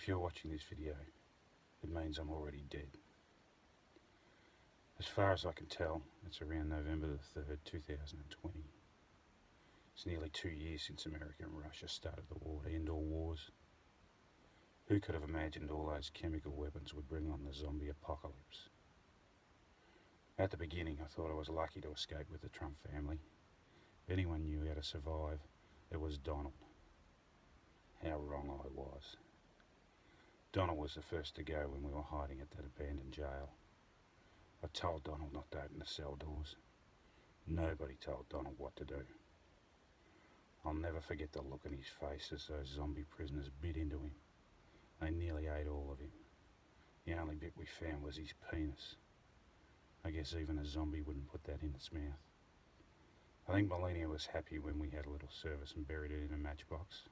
If you're watching this video, it means I'm already dead. As far as I can tell, it's around November the 3rd, 2020. It's nearly 2 years since America and Russia started the war to end all wars. Who could have imagined all those chemical weapons would bring on the zombie apocalypse? At the beginning, I thought I was lucky to escape with the Trump family. If anyone knew how to survive, it was Donald. How wrong I was. Donald was the first to go when we were hiding at that abandoned jail. I told Donald not to open the cell doors. Nobody told Donald what to do. I'll never forget the look on his face as those zombie prisoners bit into him. They nearly ate all of him. The only bit we found was his penis. I guess even a zombie wouldn't put that in its mouth. I think Melania was happy when we had a little service and buried it in a matchbox.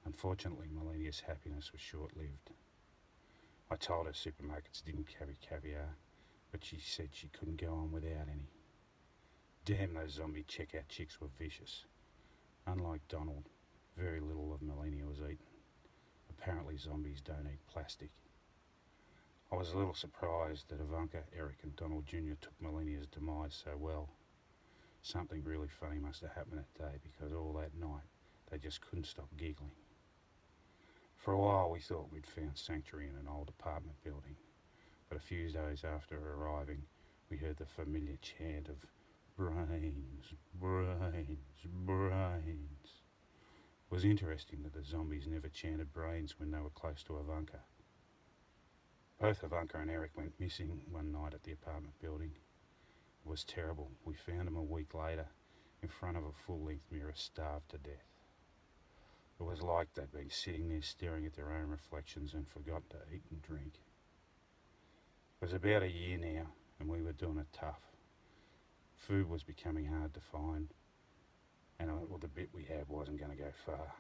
Unfortunately, Melania's happiness was short-lived. I told her supermarkets didn't carry caviar, but she said she couldn't go on without any. Damn, those zombie checkout chicks were vicious. Unlike Donald, very little of Melania was eaten. Apparently zombies don't eat plastic. I was a little surprised that Ivanka, Eric and Donald Jr. took Melania's demise so well. Something really funny must have happened that day, because all that night they just couldn't stop giggling. For a while we thought we'd found sanctuary in an old apartment building, but a few days after arriving we heard the familiar chant of brains, brains, brains. It was interesting that the zombies never chanted brains when they were close to Ivanka. Both Ivanka and Eric went missing one night at the apartment building. It was terrible. We found them a week later in front of a full-length mirror, starved to death. It was like they'd been sitting there staring at their own reflections and forgot to eat and drink. It was about a year now and we were doing it tough. Food was becoming hard to find, and the bit we had wasn't going to go far.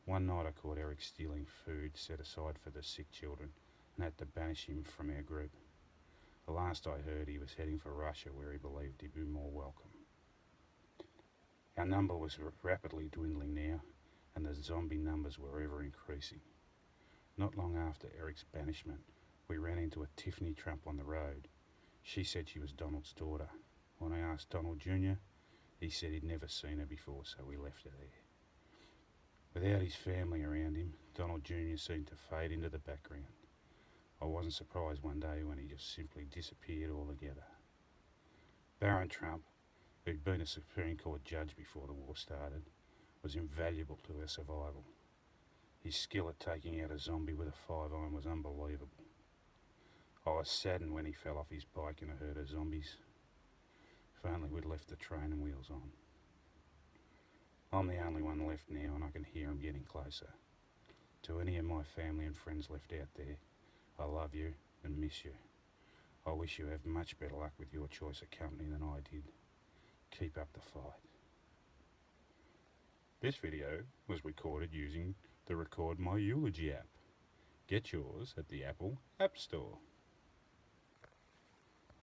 One night I caught Eric stealing food set aside for the sick children and had to banish him from our group. The last I heard, he was heading for Russia, where he believed he'd be more welcome. Our number was rapidly dwindling now, and the zombie numbers were ever increasing. Not long after Eric's banishment, we ran into a Tiffany Trump on the road. She said she was Donald's daughter. When I asked Donald Jr., he said he'd never seen her before, so we left her there. Without his family around him, Donald Jr. seemed to fade into the background. I wasn't surprised one day when he just simply disappeared altogether. Barron Trump, who'd been a Supreme Court judge before the war started, was invaluable to our survival. His skill at taking out a zombie with a 5-iron was unbelievable. I was saddened when he fell off his bike in a herd of zombies. If only we'd left the training wheels on. I'm the only one left now, and I can hear him getting closer. To any of my family and friends left out there, I love you and miss you. I wish you have much better luck with your choice of company than I did. Keep up the fight. This video was recorded using the Record My Eulogy app. Get yours at the Apple App Store.